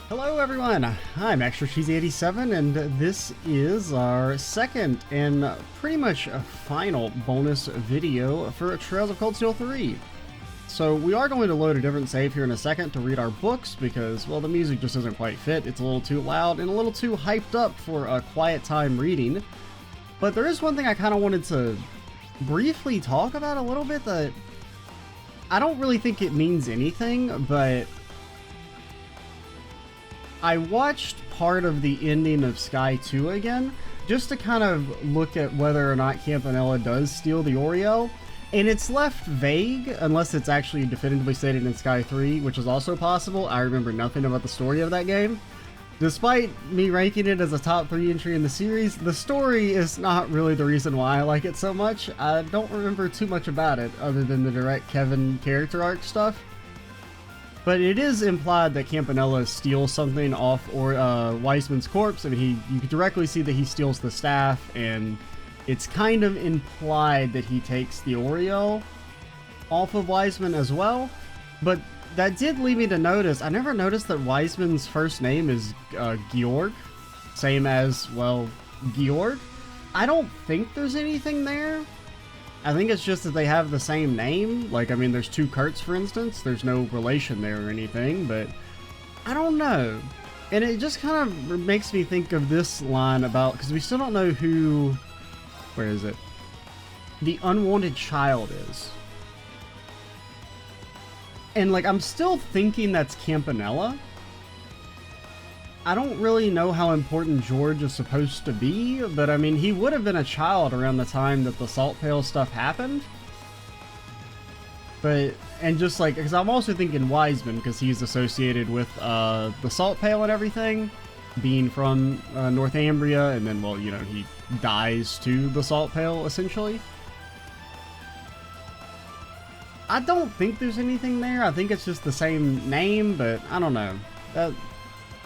Hello everyone, I'm Extra Cheesy 87 and this is our second and pretty much a final bonus video for Trails of Cold Steel 3. So we are going to load a different save here in a second to read our books because, well, the music just doesn't quite fit. It's a little too loud and a little too hyped up for a quiet time reading. But there is one thing I kind of wanted to briefly talk about a little bit that I don't really think it means anything, but I watched part of the ending of Sky 2 again, just to kind of look at whether or not Campanella does steal the Oriel, and it's left vague unless it's actually definitively stated in Sky 3, which is also possible. I remember nothing about the story of that game. Despite me ranking it as a top 3 entry in the series, the story is not really the reason why I like it so much. I don't remember too much about it other than the direct Kevin character arc stuff. But it is implied that Campanella steals something off Wiseman's corpse. I mean, you can directly see that he steals the staff, and it's kind of implied that he takes the Oriel off of Wiseman as well. But that did lead me to notice, I never noticed that Wiseman's first name is Georg, same as, well, Georg. I don't think there's anything there. I think it's just that they have the same name. Like, I mean, there's two Kurts, for instance. There's no relation there or anything, but I don't know. And it just kind of makes me think of this line about, because we still don't know who, where is it? The unwanted child is. And, like, I'm still thinking that's Campanella. I don't really know how important George is supposed to be, but I mean, he would have been a child around the time that the Salt Pail stuff happened. But, and just like, because I'm also thinking Wiseman, because he's associated with the Salt Pail and everything, being from Northumbria, and then, well, you know, he dies to the Salt Pail, essentially. I don't think there's anything there. I think it's just the same name, but I don't know.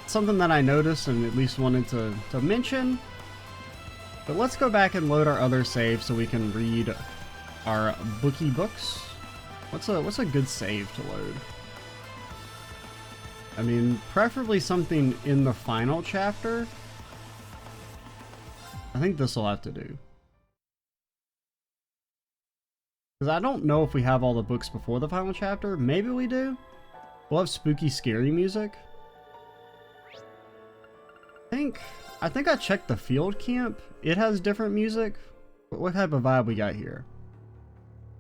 Something that I noticed and at least wanted to mention. But let's go back and load our other save so we can read our bookie books. What's a good save to load? I mean, preferably something in the final chapter. I think this will have to do. Because I don't know if we have all the books before the final chapter. Maybe we do. We'll have spooky, scary music. I think I checked the field camp. It has different music. What type of vibe we got here?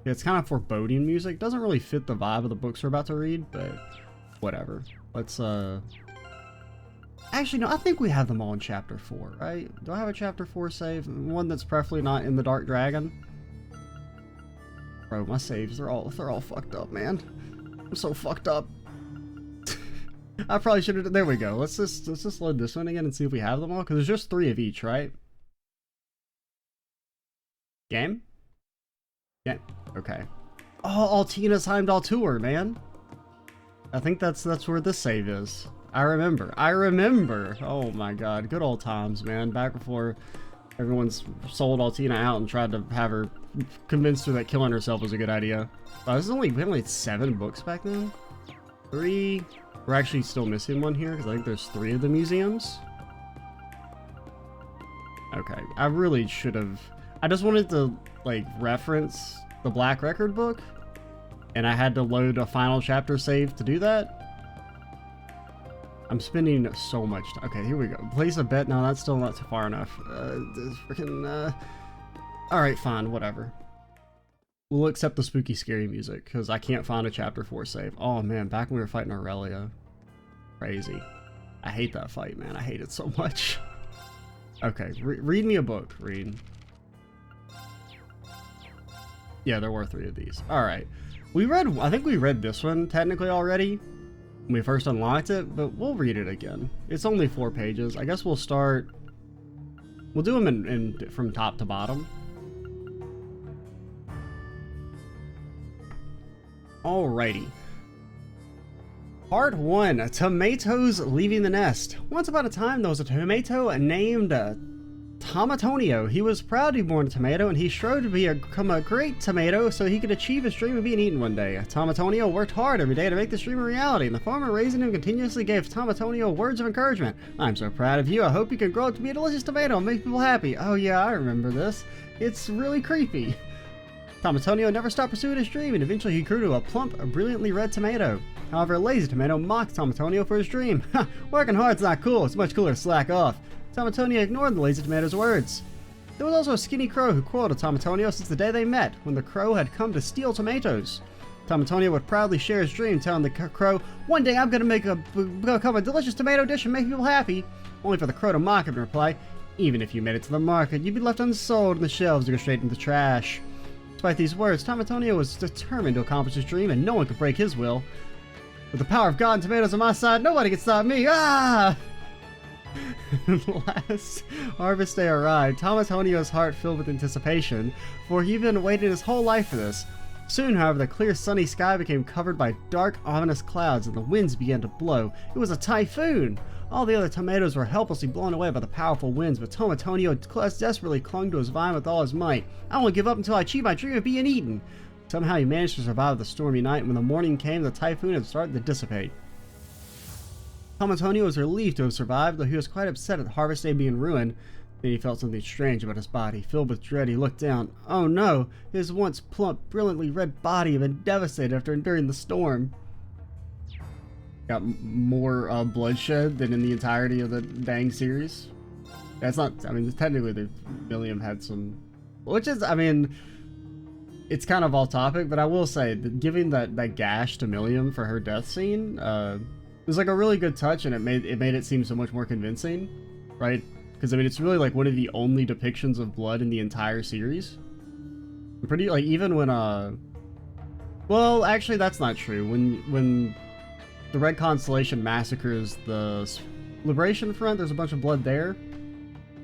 Yeah, it's kind of foreboding music. Doesn't really fit the vibe of the books we're about to read, but whatever. Let's actually, no, I think we have them all in chapter 4, right? Do I have a chapter 4 save? One that's preferably not in the Dark Dragon. Bro, my saves, they're all fucked up, man. I'm so fucked up. I probably should have. There we go. Let's just load this one again and see if we have them all, because there's just 3 of each, right? Game? Yeah. Okay. Oh, Altina's Heimdall Tour, man. I think that's where this save is. I remember. Oh my god, good old times, man. Back before everyone's sold Altina out and tried to have her convinced her that killing herself was a good idea. Wow, we only had 7 books back then. 3. We're actually still missing one here because I think there's 3 of the museums. Okay, I really should have. I just wanted to like reference the Black Record book, and I had to load a final chapter save to do that. I'm spending so much time. Okay, here we go. Place a bet. No, that's still not too far enough. All right, fine, whatever. We'll accept the spooky, scary music, because I can't find a chapter 4 save. Oh man, back when we were fighting Aurelia. Crazy. I hate that fight, man. I hate it so much. Okay, read me a book, Reed. Yeah, there were 3 of these. Alright. I think we read this one, technically, already, when we first unlocked it, but we'll read it again. It's only 4 pages. I guess we'll start... We'll do them from top to bottom. Alrighty. Part 1. Tomatoes leaving the nest. Once upon a time, there was a tomato named Tom Antonio. He was proud to be born a tomato, and he strove to become a great tomato so he could achieve his dream of being eaten one day. Tom Antonio worked hard every day to make this dream a reality, and the farmer raising him continuously gave Tom Antonio words of encouragement. I'm so proud of you. I hope you can grow up to be a delicious tomato and make people happy. Oh yeah, I remember this. It's really creepy. Tom Antonio never stopped pursuing his dream, and eventually he grew to a plump, brilliantly red tomato. However, a lazy tomato mocked Tom Antonio for his dream. Ha! Working hard's not cool. It's much cooler to slack off. Tom Antonio ignored the lazy tomato's words. There was also a skinny crow who quarreled with Tom Antonio since the day they met, when the crow had come to steal tomatoes. Tom Antonio would proudly share his dream, telling the crow, "One day I'm going to become a delicious tomato dish and make people happy," only for the crow to mock him and reply, "Even if you made it to the market, you'd be left unsold and the shelves to go straight into the trash." Despite these words, Tom Antonio was determined to accomplish his dream, and no one could break his will. With the power of God and tomatoes on my side, nobody can stop me! Ah! Last harvest day arrived, Tom Antonio's heart filled with anticipation, for he'd been waiting his whole life for this. Soon, however, the clear sunny sky became covered by dark, ominous clouds, and the winds began to blow. It was a typhoon! All the other tomatoes were helplessly blown away by the powerful winds, but Tom Antonio desperately clung to his vine with all his might. "I won't give up until I achieve my dream of being eaten!" Somehow he managed to survive the stormy night, and when the morning came, the typhoon had started to dissipate. Tom Antonio was relieved to have survived, though he was quite upset at harvest day being ruined. Then he felt something strange about his body. Filled with dread, he looked down. Oh no! His once plump, brilliantly red body had been devastated after enduring the storm. Got more bloodshed than in the entirety of the dang series. That's not, I mean, technically the Milliam had some, which is, I mean, it's kind of off topic, but I will say that giving that gash to Milliam for her death scene, was like a really good touch, and it made it seem so much more convincing, right? Because I mean, it's really like one of the only depictions of blood in the entire series. Pretty, like, even when well, actually that's not true. When the Red Constellation massacres the Liberation Front, there's a bunch of blood there.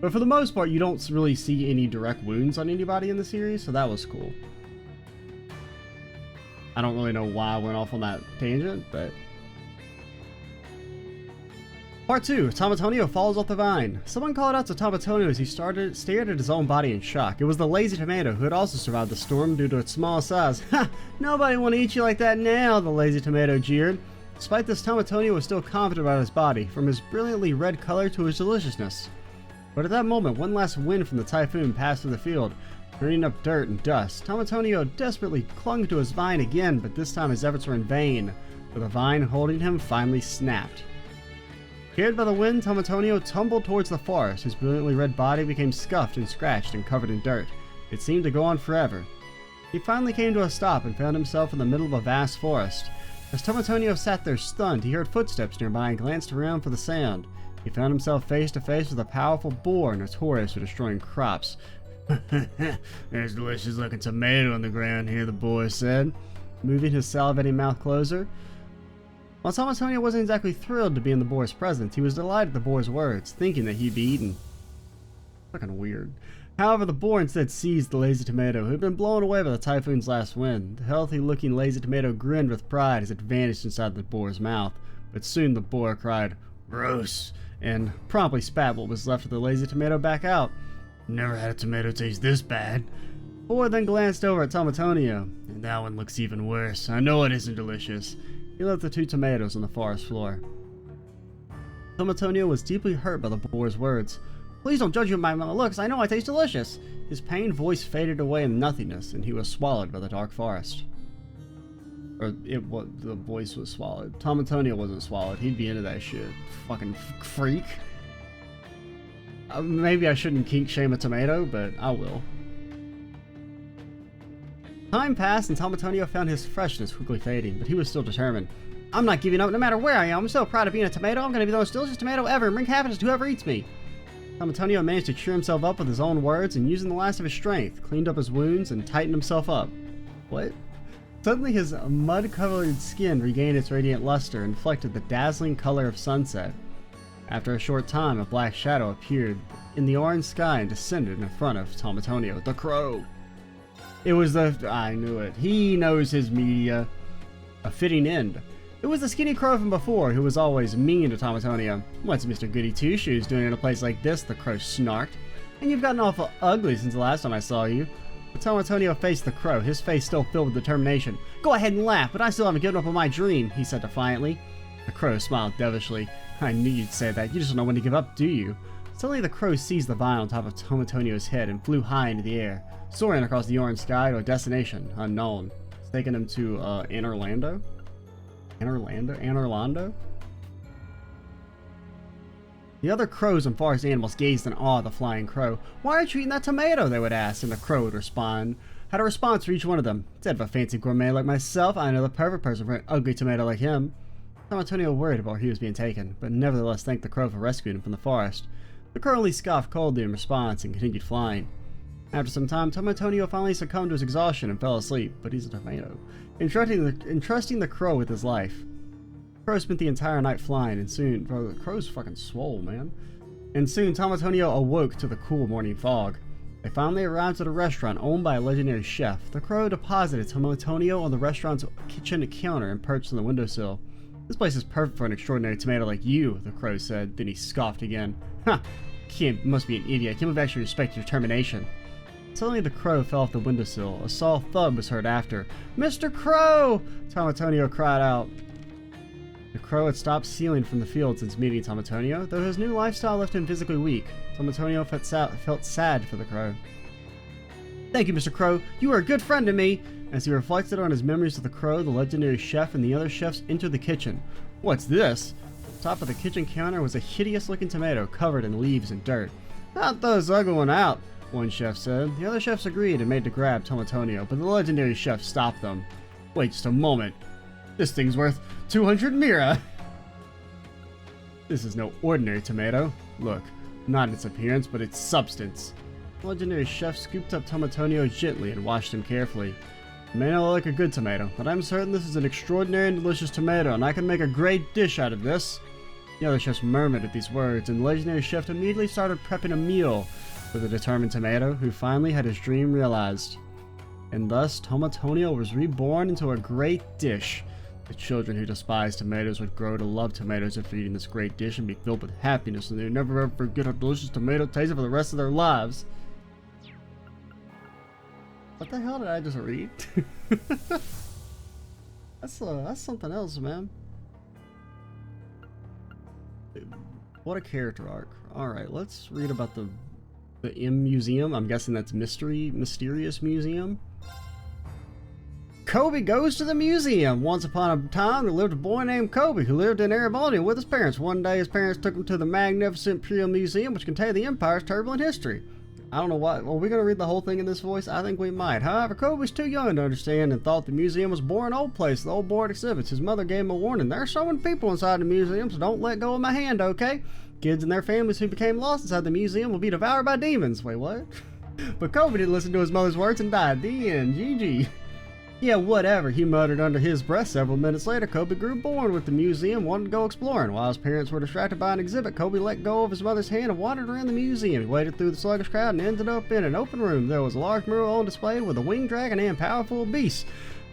But for the most part, you don't really see any direct wounds on anybody in the series, so that was cool. I don't really know why I went off on that tangent, but... Part 2. Tom Antonio falls off the vine. Someone called out to Tom Antonio as he stared at his own body in shock. It was the lazy tomato, who had also survived the storm due to its small size. Ha! Nobody want to eat you like that now, the lazy tomato jeered. Despite this, Tom Antonio was still confident about his body, from his brilliantly red color to his deliciousness. But at that moment, one last wind from the typhoon passed through the field, turning up dirt and dust. Tom Antonio desperately clung to his vine again, but this time his efforts were in vain, for the vine holding him finally snapped. Carried by the wind, Tom Antonio tumbled towards the forest. His brilliantly red body became scuffed and scratched and covered in dirt. It seemed to go on forever. He finally came to a stop and found himself in the middle of a vast forest. As Tom Antonio sat there stunned, he heard footsteps nearby and glanced around for the sound. He found himself face to face with a powerful boar notorious for destroying crops. "There's a delicious looking tomato on the ground here," the boy said, moving his salivating mouth closer. While Tom Antonio wasn't exactly thrilled to be in the boar's presence, he was delighted at the boar's words, thinking that he'd be eaten. Fucking weird. However, the boar instead seized the lazy tomato, who had been blown away by the typhoon's last wind. The healthy-looking lazy tomato grinned with pride as it vanished inside the boar's mouth, but soon the boar cried, "Gross," and promptly spat what was left of the lazy tomato back out. "Never had a tomato taste this bad." The boar then glanced over at Tom Antonio. "And that one looks even worse. I know it isn't delicious." He left the 2 tomatoes on the forest floor. Tom Antonio was deeply hurt by the boar's words. "Please don't judge me by my looks. I know I taste delicious." His pained voice faded away in nothingness, and he was swallowed by the dark forest. Or the voice was swallowed. Tom Antonio wasn't swallowed. He'd be into that shit. Fucking freak. Maybe I shouldn't kink shame a tomato, but I will. Time passed and Tom Antonio found his freshness quickly fading, but he was still determined. "I'm not giving up no matter where I am. I'm so proud of being a tomato. I'm going to be the most delicious tomato ever and bring happiness to whoever eats me." Tom Antonio managed to cheer himself up with his own words, and using the last of his strength, cleaned up his wounds and tightened himself up. What? Suddenly his mud-covered skin regained its radiant luster and reflected the dazzling color of sunset. After a short time, a black shadow appeared in the orange sky and descended in front of Tom Antonio. The crow! It was I knew it. He knows his media. A fitting end. It was the skinny crow from before, who was always mean to Tom Antonio. "What's Mr. Goody Two-Shoes doing in a place like this?" the crow snarked. And you've gotten awful ugly since the last time I saw you. But Tom Antonio faced the crow, his face still filled with determination. Go ahead and laugh, but I still haven't given up on my dream, he said defiantly. The crow smiled devilishly. I knew you'd say that. You just don't know when to give up, do you? Suddenly the crow seized the vine on top of Tom Antonio's head and flew high into the air, soaring across the orange sky to a destination unknown. It's taking him to Anorlando? Anorlando? The other crows and forest animals gazed in awe at the flying crow. Why aren't you eating that tomato? They would ask, and the crow would respond. Had a response for each one of them. Instead of a fancy gourmet like myself, I know the perfect person for an ugly tomato like him. Tom Antonio worried about where he was being taken, but nevertheless thanked the crow for rescuing him from the forest. The crow only scoffed coldly in response and continued flying. After some time, Tom Antonio finally succumbed to his exhaustion and fell asleep, but he's a tomato, entrusting the crow with his life. The crow spent the entire night flying, and soon... Bro, the crow's fucking swole, man. And soon, Tom Antonio awoke to the cool morning fog. They finally arrived at a restaurant owned by a legendary chef. The crow deposited Tom Antonio on the restaurant's kitchen counter and perched on the windowsill. This place is perfect for an extraordinary tomato like you, the crow said. Then he scoffed again. Ha! Kid must be an idiot. I can't actually respect your determination. Suddenly the crow fell off the windowsill. A soft thud was heard after. Mr. Crow! Tom Antonio cried out. The crow had stopped stealing from the field since meeting Tom Antonio, though his new lifestyle left him physically weak. Tom Antonio felt sad for the crow. Thank you, Mr. Crow. You are a good friend to me. As he reflected on his memories of the crow, the legendary chef and the other chefs entered the kitchen. What's this? On top of the kitchen counter was a hideous-looking tomato covered in leaves and dirt. Not those ugly one out, one chef said. The other chefs agreed and made to grab Tom Antonio, but the legendary chef stopped them. Wait just a moment. This thing's worth 200 mira. This is no ordinary tomato. Look, not its appearance, but its substance. The legendary chef scooped up Tom Antonio gently and washed him carefully. It may not look like a good tomato, but I'm certain this is an extraordinary and delicious tomato, and I can make a great dish out of this. The other chefs murmured at these words, and the legendary chef immediately started prepping a meal for the determined tomato, who finally had his dream realized. And thus, Tom Antonio was reborn into a great dish. The children who despise tomatoes would grow to love tomatoes after eating this great dish and be filled with happiness, and they would never ever forget how delicious tomato tasted for the rest of their lives. What the hell did I just read? That's something else, man. What a character arc. Alright, let's read about the M Museum. I'm guessing that's Mysterious Museum. Kobe goes to the museum. Once upon a time, there lived a boy named Kobe who lived in Erevonia with his parents. One day, his parents took him to the magnificent Imperial Museum, which contained the Empire's turbulent history. I don't know why. Well, we're going to read the whole thing in this voice? I think we might. However, Kobe was too young to understand and thought the museum was a boring old place with old board exhibits. His mother gave him a warning. There are so many people inside the museum, so don't let go of my hand, okay? Kids and their families who became lost inside the museum will be devoured by demons. Wait, what? But Kobe didn't listen to his mother's words and died. The end. GG. Yeah, whatever, he muttered under his breath. Several minutes later, Kobe grew bored with the museum, wanted to go exploring. While his parents were distracted by an exhibit, Kobe let go of his mother's hand and wandered around the museum. He waded through the sluggish crowd and ended up in an open room. There was a large mural on display with a winged dragon and powerful beasts.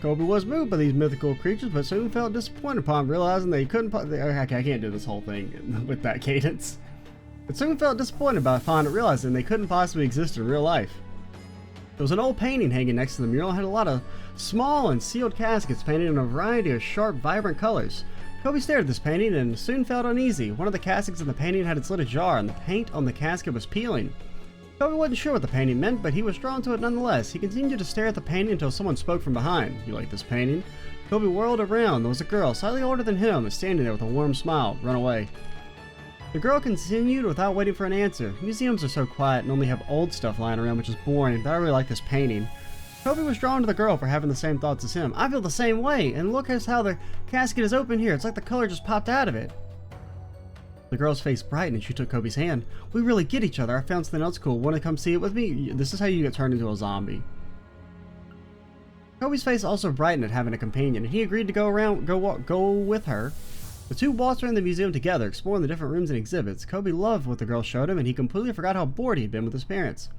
Kobe was moved by these mythical creatures, but soon felt disappointed upon realizing that he couldn't... I can't do this whole thing with that cadence. But soon felt disappointed upon realizing they couldn't possibly exist in real life. There was an old painting hanging next to the mural and had a lot of small and sealed caskets painted in a variety of sharp, vibrant colors. Kobe stared at this painting and soon felt uneasy. One of the caskets in the painting had its lid ajar and the paint on the casket was peeling. Kobe wasn't sure what the painting meant, but he was drawn to it nonetheless. He continued to stare at the painting until someone spoke from behind. "You like this painting?" Kobe whirled around. There was a girl, slightly older than him, standing there with a warm smile. "Run away." The girl continued without waiting for an answer. Museums are so quiet and only have old stuff lying around, which is boring, but I really like this painting. Kobe was drawn to the girl for having the same thoughts as him. "I feel the same way, and look at how the casket is open here. It's like the color just popped out of it." The girl's face brightened and she took Kobe's hand. "We really get each other. I found something else cool. Want to come see it with me?" This is how you get turned into a zombie. Kobe's face also brightened at having a companion, and he agreed to go with her. The two waltzed around the museum together, exploring the different rooms and exhibits. Kobe loved what the girl showed him, and he completely forgot how bored he had been with his parents.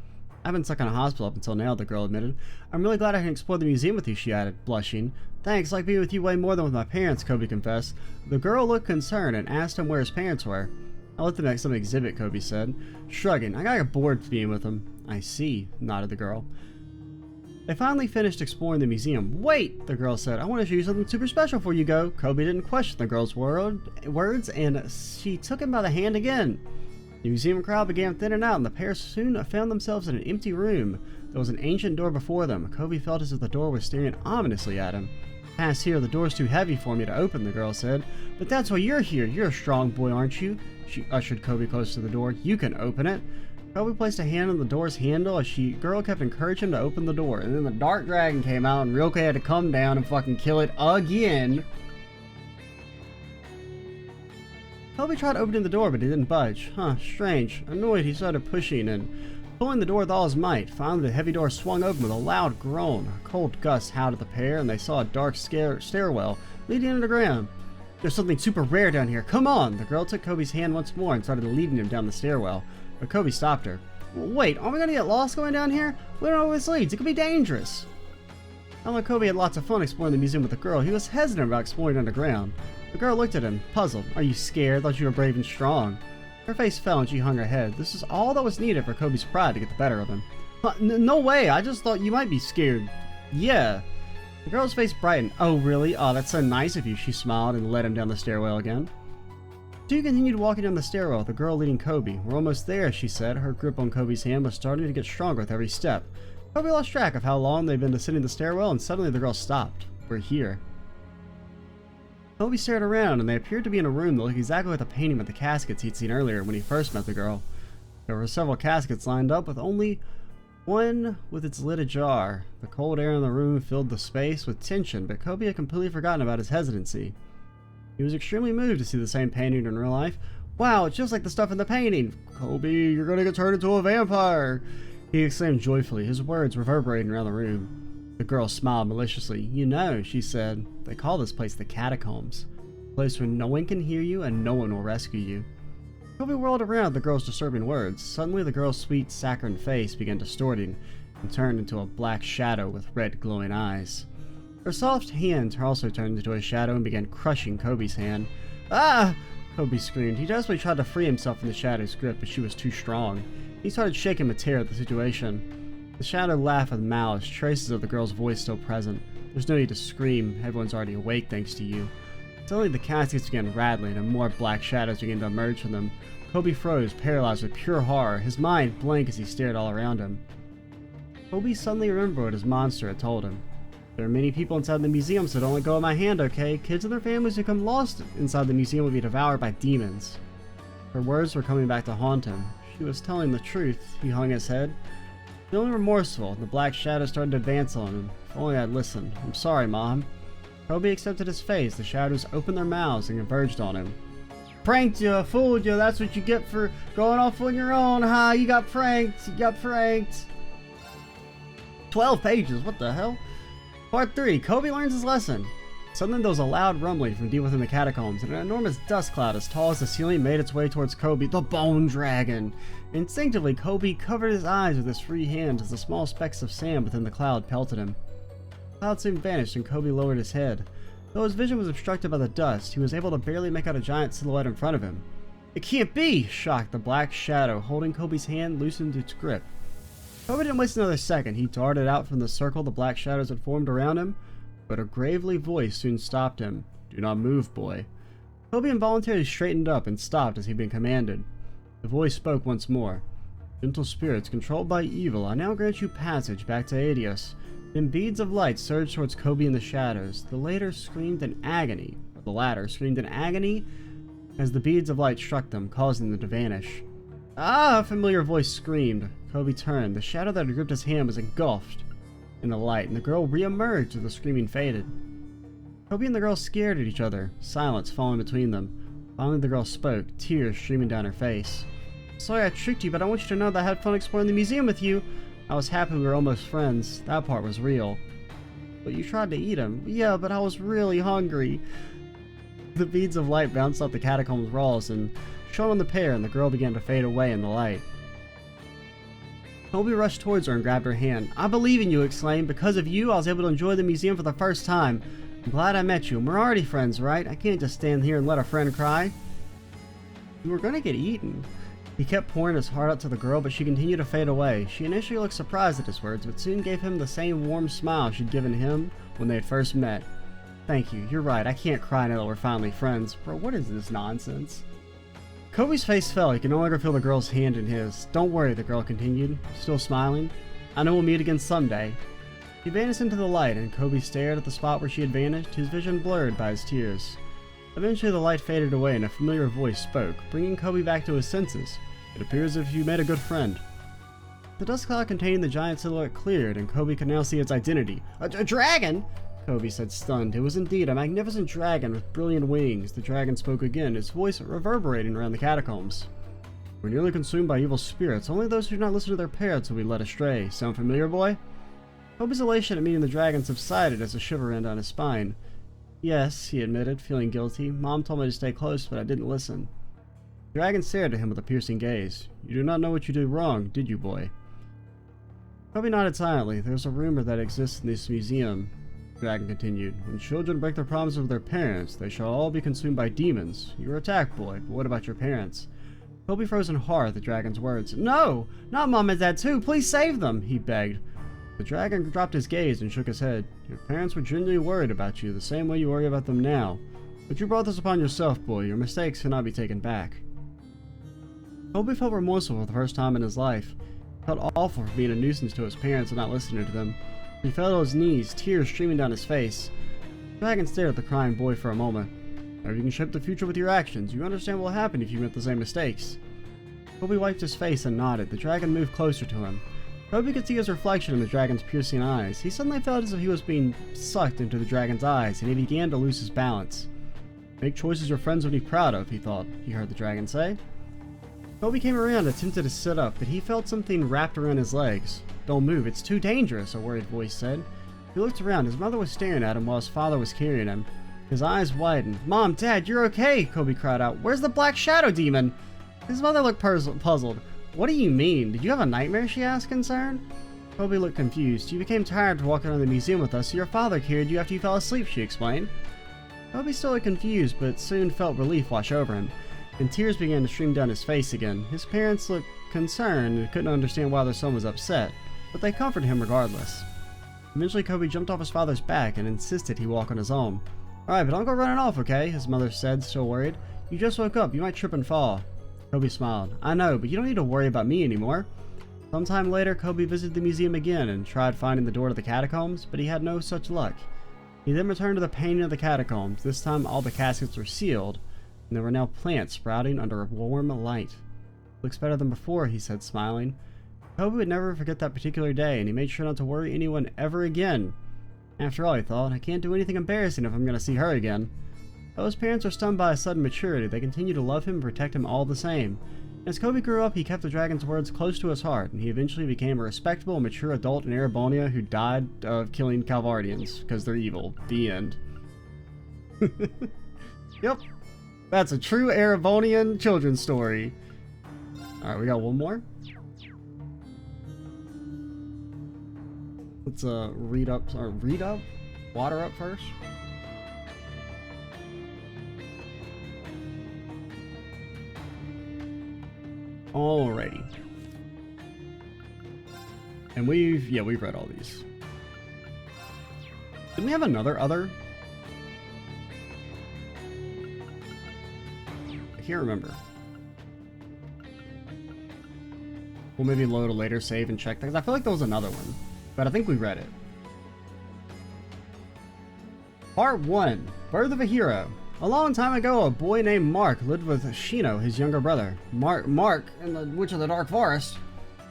"I've been stuck in a hospital up until now," the girl admitted. "I'm really glad I can explore the museum with you," she added, blushing. "Thanks, I like being with you way more than with my parents," Kobe confessed. The girl looked concerned and asked him where his parents were. I left him at some exhibit, Kobe said, shrugging. I got bored being with him. I see, nodded the girl. They finally finished exploring the museum. Wait, the girl said. I want to show you something super special before you go. Kobe didn't question the girl's words, and she took him by the hand again. The museum crowd began thinning out, and the pair soon found themselves in an empty room. There was an ancient door before them. Kobe felt as if the door was staring ominously at him. Pass here, the door's too heavy for me to open, the girl said. But that's why you're here. You're a strong boy, aren't you? She ushered Kobe close to the door. You can open it. Kobe placed a hand on the door's handle as girl kept encouraging him to open the door. And then the dark dragon came out and Ryosuke had to come down and fucking kill it again. Kobe tried opening the door, but he didn't budge. Huh, strange. Annoyed, he started pushing and pulling the door with all his might. Finally, the heavy door swung open with a loud groan. A cold gust howled at the pair, and they saw a dark stairwell leading underground. There's something super rare down here. Come on! The girl took Kobe's hand once more and started leading him down the stairwell. But Kobe stopped her. Wait, aren't we gonna get lost going down here? We don't know where this leads. It could be dangerous. Although Kobe had lots of fun exploring the museum with the girl, he was hesitant about exploring underground. The girl looked at him, puzzled. Are you scared? Thought you were brave and strong. Her face fell and she hung her head. This is all that was needed for Kobe's pride to get the better of him. No way, I just thought you might be scared. Yeah. The girl's face brightened. Oh, really? Oh, that's so nice of you. She smiled and led him down the stairwell again. Two continued walking down the stairwell, the girl leading Kobe. We're almost there, she said. Her grip on Kobe's hand was starting to get stronger with every step. Kobe lost track of how long they'd been descending the stairwell, and suddenly the girl stopped. We're here. Kobe stared around, and they appeared to be in a room that looked exactly like the painting with the caskets he'd seen earlier when he first met the girl. There were several caskets lined up, with only one with its lid ajar. The cold air in the room filled the space with tension, but Kobe had completely forgotten about his hesitancy. He was extremely moved to see the same painting in real life. Wow, it's just like the stuff in the painting. Kobe, you're gonna get turned into a vampire, he exclaimed joyfully, his words reverberating around the room. The girl smiled maliciously. You know, she said, they call this place the Catacombs. A place where no one can hear you and no one will rescue you. Kobe whirled around at the girl's disturbing words. Suddenly the girl's sweet, saccharine face began distorting and turned into a black shadow with red glowing eyes. Her soft hand also turned into a shadow and began crushing Kobe's hand. Ah! Kobe screamed. He desperately tried to free himself from the shadow's grip, but she was too strong. He started shaking with terror at the situation. The shadow laughed with malice, traces of the girl's voice still present. There's no need to scream. Everyone's already awake thanks to you. Suddenly the caskets began rattling and more black shadows began to emerge from them. Kobe froze, paralyzed with pure horror, his mind blank as he stared all around him. Kobe suddenly remembered what his monster had told him. There are many people inside the museum, so don't let go of my hand, okay? Kids and their families who come lost inside the museum will be devoured by demons. Her words were coming back to haunt him. She was telling the truth. He hung his head. Feeling remorseful, the black shadow started to advance on him. If only I'd listened. I'm sorry, Mom. Kobe accepted his face. The shadows opened their mouths and converged on him. Pranked you, fooled you. That's what you get for going off on your own, huh? You got pranked. You got pranked. 12 pages. What the hell? Part 3. Kobe learns his lesson. Suddenly there was a loud rumbling from deep within the catacombs, and an enormous dust cloud as tall as the ceiling made its way towards Kobe, the Bone Dragon. Instinctively, Kobe covered his eyes with his free hand as the small specks of sand within the cloud pelted him. The cloud soon vanished, and Kobe lowered his head. Though his vision was obstructed by the dust, he was able to barely make out a giant silhouette in front of him. It can't be! Shocked, the black shadow holding Kobe's hand loosened its grip. Kobe didn't waste another second. He darted out from the circle the black shadows had formed around him, but a gravely voice soon stopped him. Do not move, boy. Kobe involuntarily straightened up and stopped as he'd been commanded. The voice spoke once more. Gentle spirits controlled by evil, I now grant you passage back to Adios. Then beads of light surged towards Kobe in the shadows. The latter screamed in agony as the beads of light struck them, causing them to vanish. Ah! A familiar voice screamed. Kobe turned. The shadow that had gripped his hand was engulfed in the light, and the girl re-emerged as the screaming faded. Kobe and the girl stared at each other, silence falling between them. Finally the girl spoke, tears streaming down her face. Sorry I tricked you, but I want you to know that I had fun exploring the museum with you. I was happy we were almost friends. That part was real. But you tried to eat him. Yeah, but I was really hungry. The beads of light bounced off the catacombs walls and shone on the pair, and the girl began to fade away in the light. Kobe rushed towards her and grabbed her hand. I believe in you, exclaimed. Because of you, I was able to enjoy the museum for the first time. I'm glad I met you. We're already friends, right? I can't just stand here and let a friend cry. You were gonna get eaten. He kept pouring his heart out to the girl, but she continued to fade away. She initially looked surprised at his words, but soon gave him the same warm smile she'd given him when they had first met. Thank you, you're right, I can't cry now that we're finally friends. Bro, what is this nonsense? Kobe's face fell. He could no longer feel the girl's hand in his. Don't worry, the girl continued, still smiling. I know we'll meet again someday. He vanished into the light, and Kobe stared at the spot where she had vanished, his vision blurred by his tears. Eventually the light faded away and a familiar voice spoke, bringing Kobe back to his senses. It appears as if you made a good friend. The dust cloud containing the giant silhouette cleared, and Kobe could now see its identity. A dragon? Kobe said, stunned. It was indeed a magnificent dragon with brilliant wings. The dragon spoke again, his voice reverberating around the catacombs. We're nearly consumed by evil spirits. Only those who do not listen to their parents will be led astray. Sound familiar, boy? Kobe's elation at meeting the dragon subsided as a shiver ran down his spine. Yes, he admitted, feeling guilty. Mom told me to stay close, but I didn't listen. The dragon stared at him with a piercing gaze. You do not know what you did wrong, did you, boy? Kobe nodded silently. There's a rumor that exists in this museum, the dragon continued. When children break their promises with their parents, they shall all be consumed by demons. You were attacked, boy, but what about your parents? Kobe froze in horror at the dragon's words. No! Not Mom and Dad too! Please save them! He begged. The dragon dropped his gaze and shook his head. Your parents were genuinely worried about you, the same way you worry about them now. But you brought this upon yourself, boy. Your mistakes cannot be taken back. Kobe felt remorseful for the first time in his life. He felt awful for being a nuisance to his parents and not listening to them. He fell to his knees, tears streaming down his face. The dragon stared at the crying boy for a moment. Now you can shape the future with your actions. You understand what will happen if you make the same mistakes. Kobe wiped his face and nodded. The dragon moved closer to him. Kobe could see his reflection in the dragon's piercing eyes. He suddenly felt as if he was being sucked into the dragon's eyes, and he began to lose his balance. Make choices your friends would be proud of, he thought, he heard the dragon say. Kobe came around and attempted to sit up, but he felt something wrapped around his legs. Don't move, it's too dangerous, a worried voice said. He looked around. His mother was staring at him while his father was carrying him. His eyes widened. Mom, Dad, you're okay, Kobe cried out. Where's the black shadow demon? His mother looked puzzled. What do you mean? Did you have a nightmare? She asked, concerned. Kobe looked confused. You became tired of walking around the museum with us, so your father carried you after you fell asleep, she explained. Kobe still looked confused, but soon felt relief wash over him, and tears began to stream down his face again. His parents looked concerned and couldn't understand why their son was upset, but they comforted him regardless. Eventually, Kobe jumped off his father's back and insisted he walk on his own. Alright, but don't go running off, okay? His mother said, still worried. You just woke up. You might trip and fall. Kobe smiled. I know, but you don't need to worry about me anymore. Sometime later, Kobe visited the museum again and tried finding the door to the catacombs, but he had no such luck. He then returned to the painting of the catacombs. This time, all the caskets were sealed, and there were now plants sprouting under a warm light. Looks better than before, he said, smiling. Kobe would never forget that particular day, and he made sure not to worry anyone ever again. After all, he thought, I can't do anything embarrassing if I'm going to see her again. Though his parents were stunned by his sudden maturity, they continued to love him and protect him all the same. As Kobe grew up, he kept the dragon's words close to his heart, and he eventually became a respectable and mature adult in Erebonia who died of killing Calvardians, because they're evil. The end. Yep. That's a true Erebonian children's story. Alright, we got one more. Let's water up first. Alrighty. And we've read all these. Didn't we have another other? I can't remember. We'll maybe load a later save and check things. I feel like there was another one, but I think we read it. Part 1. Birth of a Hero. A long time ago, a boy named Mark lived with Shino, his younger brother. Mark in the Witch of the Dark Forest.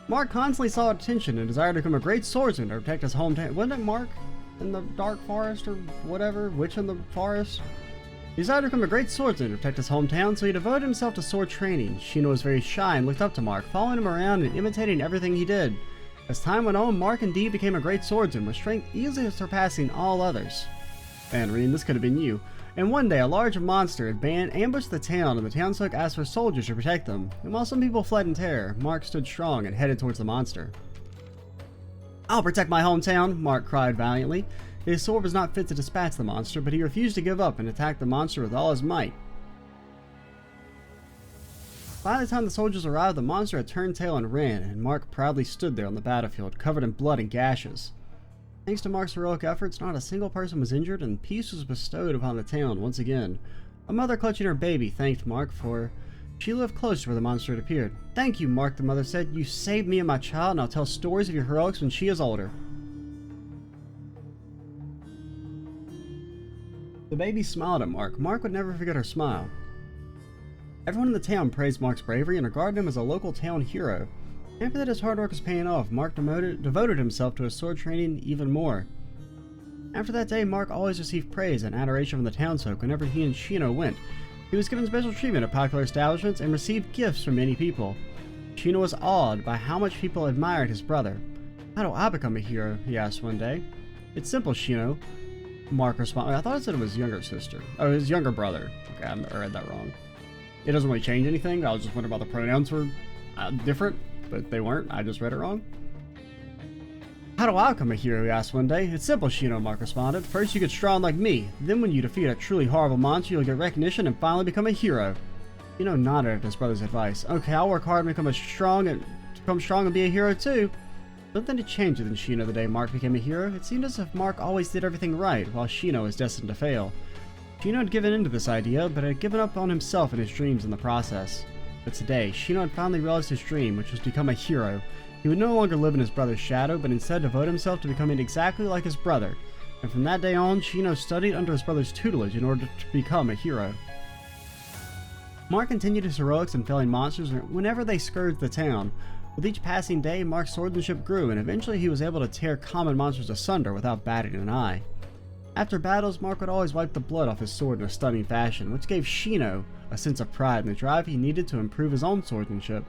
Mark constantly sought attention and desired to become a great swordsman to protect his hometown. Wasn't it Mark in the Dark Forest or whatever? Witch in the Forest? He desired to become a great swordsman to protect his hometown, so he devoted himself to sword training. Shino was very shy and looked up to Mark, following him around and imitating everything he did. As time went on, Mark indeed became a great swordsman, with strength easily surpassing all others. And Reen, this could have been you. And one day, a large monster had ambushed the town, and the townsfolk asked for soldiers to protect them. And while some people fled in terror, Mark stood strong and headed towards the monster. I'll protect my hometown, Mark cried valiantly. His sword was not fit to dispatch the monster, but he refused to give up and attacked the monster with all his might. By the time the soldiers arrived, the monster had turned tail and ran, and Mark proudly stood there on the battlefield, covered in blood and gashes. Thanks to Mark's heroic efforts, not a single person was injured, and peace was bestowed upon the town once again. A mother clutching her baby thanked Mark, for she lived close to where the monster had appeared. "Thank you, Mark," the mother said. "You saved me and my child, and I'll tell stories of your heroics when she is older." The baby smiled at Mark. Mark would never forget her smile. Everyone in the town praised Mark's bravery and regarded him as a local town hero. After that his hard work was paying off, Mark devoted himself to his sword training even more. After that day, Mark always received praise and adoration from the townsfolk whenever he and Shino went. He was given special treatment at popular establishments and received gifts from many people. Shino was awed by how much people admired his brother. "How do I become a hero?" he asked one day. "It's simple, Shino," Mark responded. I thought it said it was younger sister. Oh, his younger brother. Okay, I read that wrong. It doesn't really change anything. I was just wondering about the pronouns were different, but they weren't. I just read it wrong. "How do I become a hero?" he asked one day. "It's simple, Shino," Mark responded. "First you get strong like me. Then when you defeat a truly horrible monster, you'll get recognition and finally become a hero." Shino nodded at his brother's advice. "Okay, I'll work hard and become strong and be a hero too." But then it changed within Shino the day Mark became a hero. It seemed as if Mark always did everything right, while Shino was destined to fail. Shino had given in to this idea, but had given up on himself and his dreams in the process. But today, Shino had finally realized his dream, which was to become a hero. He would no longer live in his brother's shadow, but instead devote himself to becoming exactly like his brother. And from that day on, Shino studied under his brother's tutelage in order to become a hero. Mark continued his heroics in felling monsters whenever they scourged the town. With each passing day, Mark's swordsmanship grew, and eventually he was able to tear common monsters asunder without batting an eye. After battles, Mark would always wipe the blood off his sword in a stunning fashion, which gave Shino a sense of pride and the drive he needed to improve his own swordsmanship.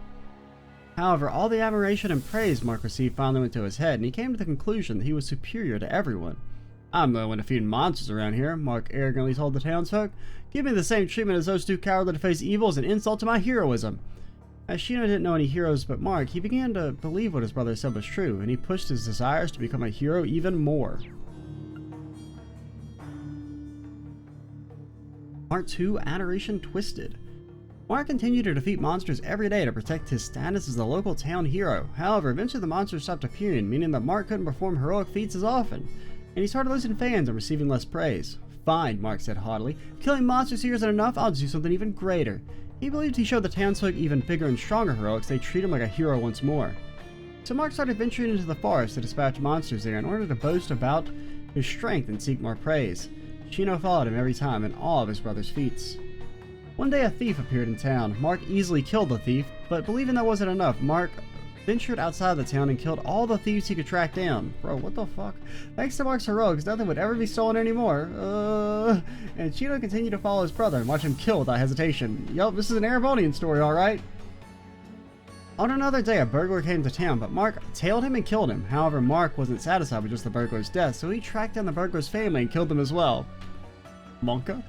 However, all the admiration and praise Mark received finally went to his head, and he came to the conclusion that he was superior to everyone. "I'm the one defeating monsters around here," Mark arrogantly told the townsfolk. "Give me the same treatment as those two cowards that face evil as an insult to my heroism." As Shino didn't know any heroes but Mark, he began to believe what his brother said was true, and he pushed his desires to become a hero even more. Part 2, Adoration Twisted. Mark continued to defeat monsters every day to protect his status as the local town hero. However, eventually the monsters stopped appearing, meaning that Mark couldn't perform heroic feats as often, and he started losing fans and receiving less praise. "Fine," Mark said haughtily. "If killing monsters here isn't enough, I'll just do something even greater." He believed he showed the townsfolk even bigger and stronger heroics, they treat him like a hero once more. So Mark started venturing into the forest to dispatch monsters there in order to boast about his strength and seek more praise. Shino followed him every time in awe of his brother's feats. One day a thief appeared in town. Mark easily killed the thief, but believing that wasn't enough, Mark ventured outside the town and killed all the thieves he could track down. Bro, what the fuck? Thanks to Mark's heroics, nothing would ever be stolen anymore. And Shino continued to follow his brother and watch him kill without hesitation. Yup, this is an Erebonian story, alright? On another day, a burglar came to town, but Mark tailed him and killed him. However, Mark wasn't satisfied with just the burglar's death, so he tracked down the burglar's family and killed them as well. Monka?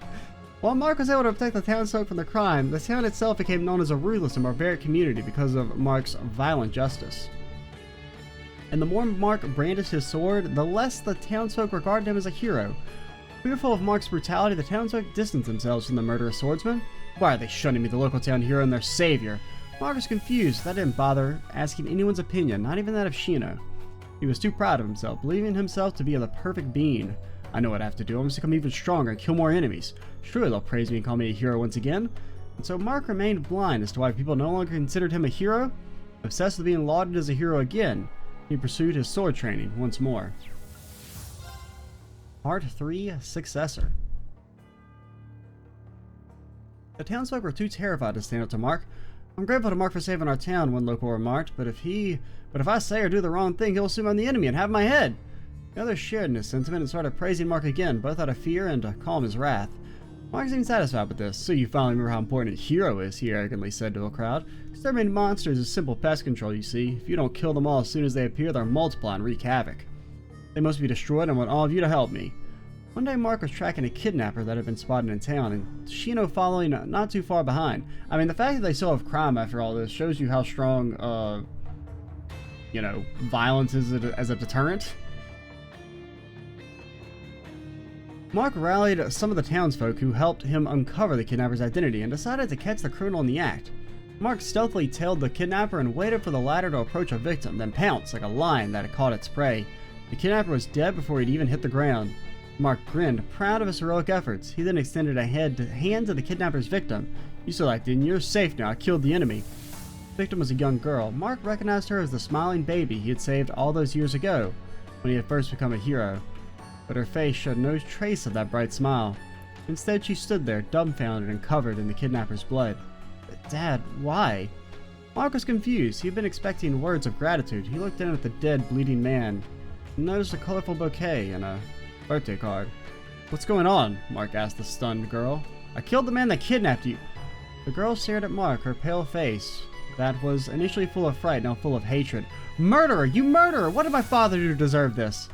While Mark was able to protect the townsfolk from the crime, the town itself became known as a ruthless and barbaric community because of Mark's violent justice. And the more Mark brandished his sword, the less the townsfolk regarded him as a hero. Fearful of Mark's brutality, the townsfolk distanced themselves from the murderous swordsman. Why are they shunning me, the local town hero and their savior? Mark was confused. That didn't bother asking anyone's opinion, not even that of Shino. He was too proud of himself, believing himself to be the perfect being. "I know what I have to do. I must become even stronger and kill more enemies. Surely they'll praise me and call me a hero once again." And so Mark remained blind as to why people no longer considered him a hero. Obsessed with being lauded as a hero again, he pursued his sword training once more. Part 3, Successor. The townsfolk were too terrified to stand up to Mark. "I'm grateful to Mark for saving our town," one local remarked, but if I say or do the wrong thing, he'll assume I'm the enemy and have my head." The others shared in his sentiment and started praising Mark again, both out of fear and to calm his wrath. Mark seemed satisfied with this. "So you finally remember how important a hero is," he arrogantly said to a crowd. "Exterminating monsters is simple pest control, you see. If you don't kill them all as soon as they appear, they'll multiply and wreak havoc. They must be destroyed, and I want all of you to help me." One day Mark was tracking a kidnapper that had been spotted in town, and Shino following not too far behind. I mean, the fact that they still have crime after all this shows you how strong, violence is as a deterrent. Mark rallied some of the townsfolk who helped him uncover the kidnapper's identity and decided to catch the criminal in the act. Mark stealthily tailed the kidnapper and waited for the latter to approach a victim, then pounced like a lion that had caught its prey. The kidnapper was dead before he'd even hit the ground. Mark grinned, proud of his heroic efforts. He then extended a hand to the kidnapper's victim. "You saw that, didn't you? You're safe now. I killed the enemy." The victim was a young girl. Mark recognized her as the smiling baby he had saved all those years ago, when he had first become a hero. But her face showed no trace of that bright smile. Instead, she stood there, dumbfounded and covered in the kidnapper's blood. "Dad, why?" Mark was confused. He had been expecting words of gratitude. He looked down at the dead, bleeding man and noticed a colorful bouquet and a birthday card. "What's going on?" Mark asked the stunned girl. "I killed the man that kidnapped you." The girl stared at Mark, her pale face, that was initially full of fright, now full of hatred. "Murderer! You murderer! What did my father do to deserve this?"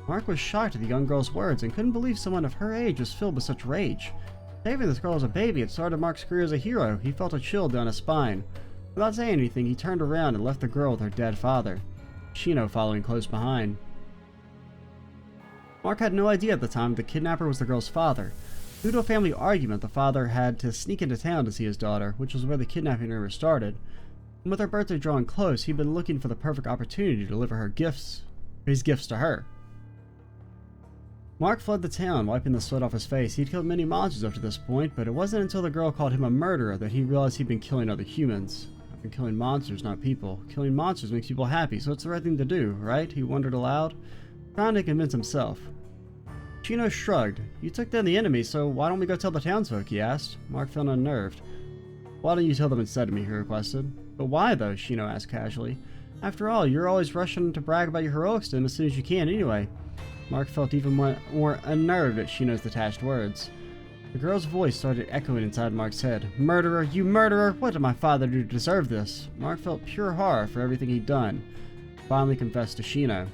Mark was shocked at the young girl's words and couldn't believe someone of her age was filled with such rage. Saving this girl as a baby had started Mark's career as a hero. He felt a chill down his spine. Without saying anything, he turned around and left the girl with her dead father, Shino following close behind. Mark had no idea at the time the kidnapper was the girl's father. Due to a family argument, the father had to sneak into town to see his daughter, which was where the kidnapping rumor started. And with her birthday drawing close, he'd been looking for the perfect opportunity to deliver his gifts to her. Mark fled the town, wiping the sweat off his face. He'd killed many monsters up to this point, but it wasn't until the girl called him a murderer that he realized he'd been killing other humans. "I've been killing monsters, not people. Killing monsters makes people happy, so it's the right thing to do, right?" He wondered aloud, trying to convince himself. Shino shrugged. "You took down the enemy, so why don't we go tell the townsfolk?" he asked. Mark felt unnerved. "Why don't you tell them instead of me?" he requested. "But why, though?" Shino asked casually. "After all, you're always rushing to brag about your heroics to them as soon as you can anyway." Mark felt even more unnerved at Shino's detached words. The girl's voice started echoing inside Mark's head. "Murderer! You murderer! What did my father do to deserve this?" Mark felt pure horror for everything he'd done. Finally confessed to Shino.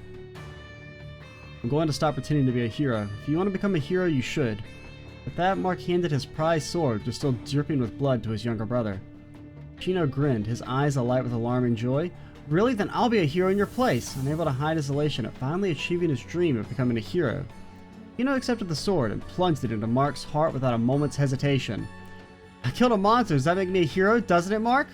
"I'm going to stop pretending to be a hero. If you want to become a hero, you should." With that, Mark handed his prized sword, just still dripping with blood, to his younger brother. Shino grinned, his eyes alight with alarming joy. "Really? Then I'll be a hero in your place." Unable to hide his elation at finally achieving his dream of becoming a hero, Shino accepted the sword and plunged it into Mark's heart without a moment's hesitation. "I killed a monster. Does that make me a hero, doesn't it, Mark?"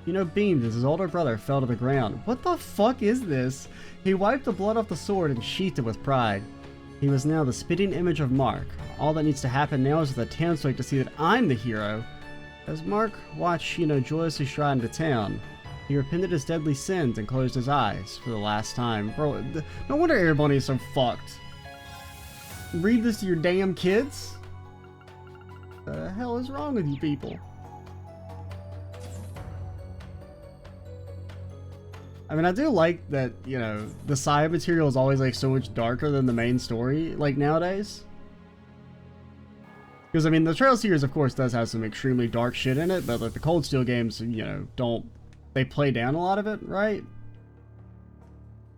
Shino beamed as his older brother fell to the ground. "What the fuck is this?" He wiped the blood off the sword and sheathed it with pride. He was now the spitting image of Mark. All that needs to happen now is for the townsfolk to see that I'm the hero. As Mark watched Shino joyously stride into town, he repented his deadly sins and closed his eyes for the last time. Bro, no wonder everybody is so fucked. Read this to your damn kids? What the hell is wrong with you people? I mean, I do like that, you know, the side material is always like so much darker than the main story, like nowadays. Because, I mean, the Trail series, of course, does have some extremely dark shit in it, but like the Cold Steel games, you know, they play down a lot of it, right?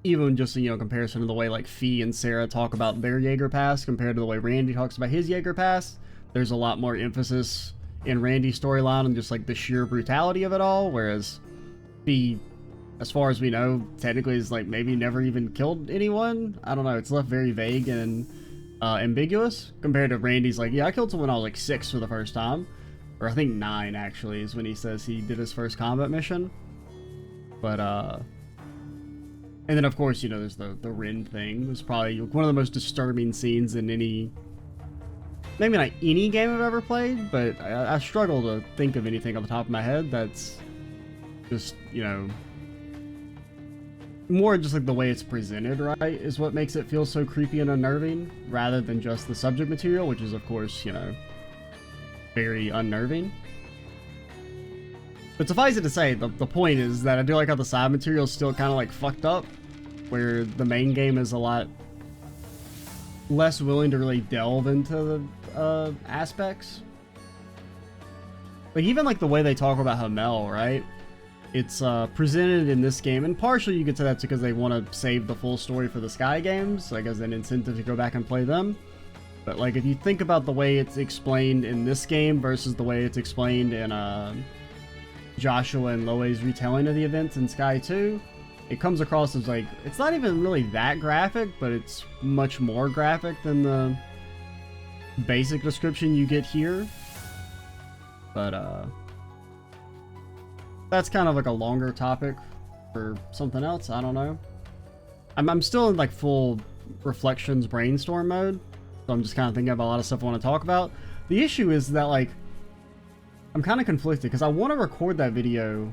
Even just, you know, comparison to the way like Fee and Sarah talk about their Jaeger Pass compared to the way Randy talks about his Jaeger Pass. There's a lot more emphasis in Randy's storyline on just like the sheer brutality of it all, whereas Fee, as far as we know, technically is like maybe never even killed anyone. I don't know, it's left very vague and ambiguous compared to Randy's like, yeah, I killed someone when I was like 6 for the first time. Or I think 9 actually is when he says he did his first combat mission. But and then of course, you know, there's the Rin thing. It was probably one of the most disturbing scenes in any, maybe not any game I've ever played, but I struggle to think of anything off the top of my head that's just, you know, more just like the way it's presented, right, is what makes it feel so creepy and unnerving, rather than just the subject material, which is of course, you know, very unnerving. But suffice it to say, the point is that I do like how the side material is still kind of like fucked up, where the main game is a lot less willing to really delve into the aspects. Like even like the way they talk about Hamel, right? It's presented in this game, and partially you could say that's because they want to save the full story for the Sky games, like as an incentive to go back and play them. But like if you think about the way it's explained in this game versus the way it's explained in Joshua and Loe's retelling of the events in Sky 2, it comes across as like, it's not even really that graphic, but it's much more graphic than the basic description you get here. But that's kind of like a longer topic for something else. I don't know. I'm still in like full reflections brainstorm mode, so I'm just kind of thinking about a lot of stuff I want to talk about. The issue is that like I'm kind of conflicted because I want to record that video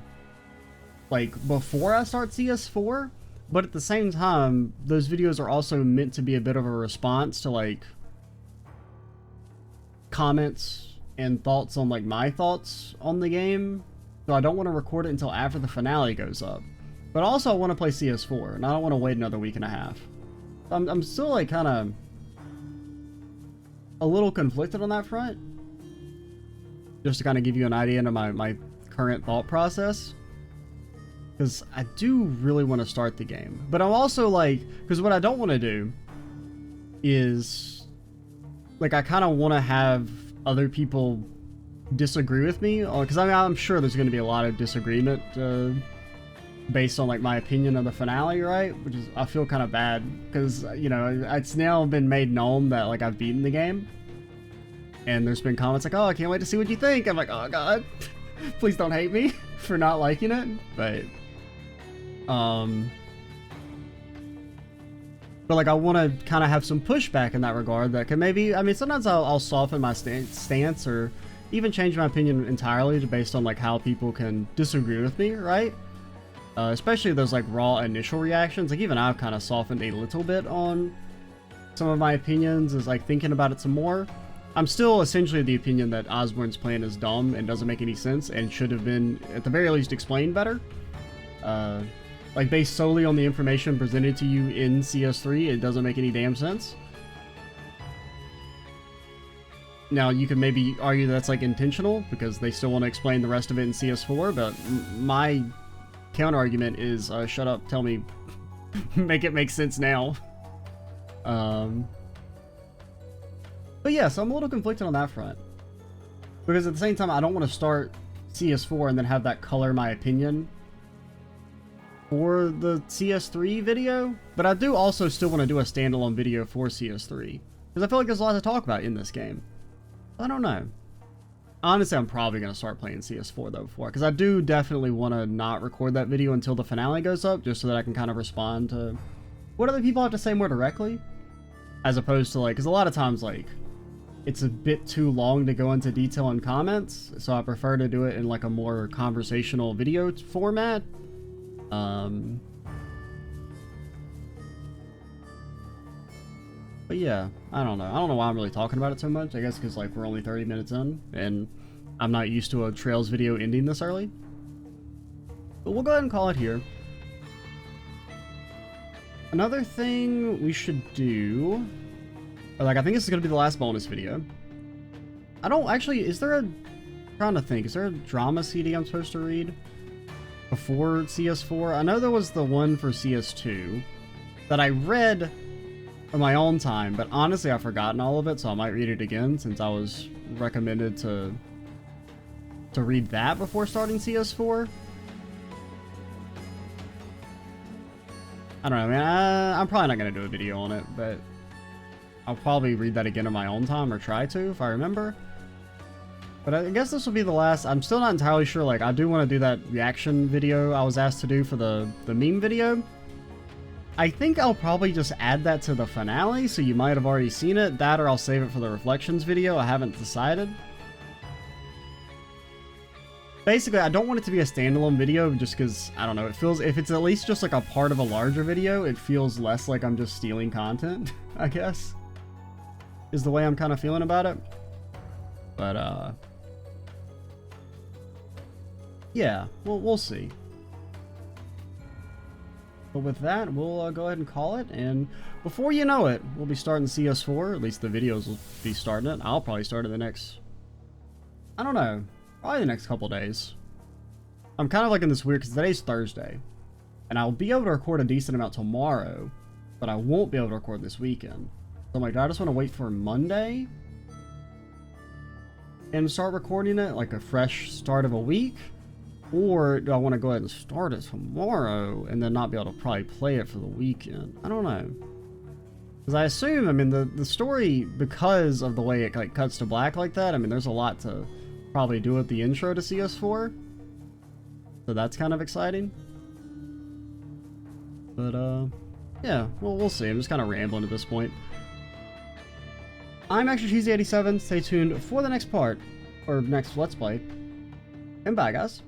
like before I start CS4, but at the same time those videos are also meant to be a bit of a response to like comments and thoughts on like my thoughts on the game, so I don't want to record it until after the finale goes up. But also I want to play CS4 and I don't want to wait another week and a half. I'm still like kind of a little conflicted on that front, just to kind of give you an idea into my current thought process, because I do really want to start the game, but I'm also like, because what I don't want to do is like I kind of want to have other people disagree with me, because I mean, I'm sure there's going to be a lot of disagreement based on like my opinion of the finale, right? Which is, I feel kind of bad because, you know, it's now been made known that like I've beaten the game, and there's been comments like, oh, I can't wait to see what you think. I'm like, oh god, please don't hate me for not liking it. But like I want to kind of have some pushback in that regard that can maybe, I mean, sometimes I'll soften my stance or even change my opinion entirely based on like how people can disagree with me, right? Especially those like raw initial reactions. Like even I've kind of softened a little bit on some of my opinions as like thinking about it some more. I'm still essentially of the opinion that Osborne's plan is dumb and doesn't make any sense and should have been at the very least explained better. Like based solely on the information presented to you in CS3, it doesn't make any damn sense. Now you can maybe argue that's like intentional because they still want to explain the rest of it in CS4, but my counter argument is shut up, tell me, make it make sense now. But yeah, so I'm a little conflicted on that front, because at the same time I don't want to start CS4 and then have that color my opinion for the CS3 video, but I do also still want to do a standalone video for CS3 because I feel like there's a lot to talk about in this game. I don't know. Honestly, I'm probably going to start playing CS4 though before, because I do definitely want to not record that video until the finale goes up, just so that I can kind of respond to what other people have to say more directly, as opposed to like, because a lot of times like it's a bit too long to go into detail in comments, so I prefer to do it in like a more conversational video format. But yeah, I don't know why I'm really talking about it so much. I guess because like we're only 30 minutes in and I'm not used to a Trails video ending this early. But we'll go ahead and call it here. Another thing we should do, or like I think this is going to be the last bonus video. I don't actually, is there I'm trying to think, is there a drama CD I'm supposed to read before CS4? I know there was the one for CS2 that I read on my own time, but honestly I've forgotten all of it, so I might read it again since I was recommended to read that before starting CS4. I don't know, man. I'm probably not going to do a video on it, but I'll probably read that again on my own time, or try to if I remember. But I guess this will be the last. I'm still not entirely sure. Like, I do want to do that reaction video I was asked to do for the meme video. I think I'll probably just add that to the finale, so you might have already seen it. That, or I'll save it for the reflections video. I haven't decided. Basically, I don't want it to be a standalone video just because, I don't know, it feels, if it's at least just like a part of a larger video, it feels less like I'm just stealing content, I guess, is the way I'm kind of feeling about it. But, yeah, we'll see. But with that, we'll go ahead and call it, and before you know it, we'll be starting CS4, at least the videos will be starting it. I'll probably start it the next, I don't know, probably the next couple days. I'm kind of like in this weird, because today's Thursday, and I'll be able to record a decent amount tomorrow, but I won't be able to record this weekend. So I'm like, do I just want to wait for Monday and start recording it, like a fresh start of a week? Or do I want to go ahead and start it tomorrow and then not be able to probably play it for the weekend? I don't know. Because I assume, I mean, the story, because of the way it like cuts to black like that, I mean, there's a lot to probably do with the intro to CS4. So that's kind of exciting. But, yeah, well, we'll see. I'm just kind of rambling at this point. I'm Extra Cheesy 87. Stay tuned for the next part, or next Let's Play. And bye, guys.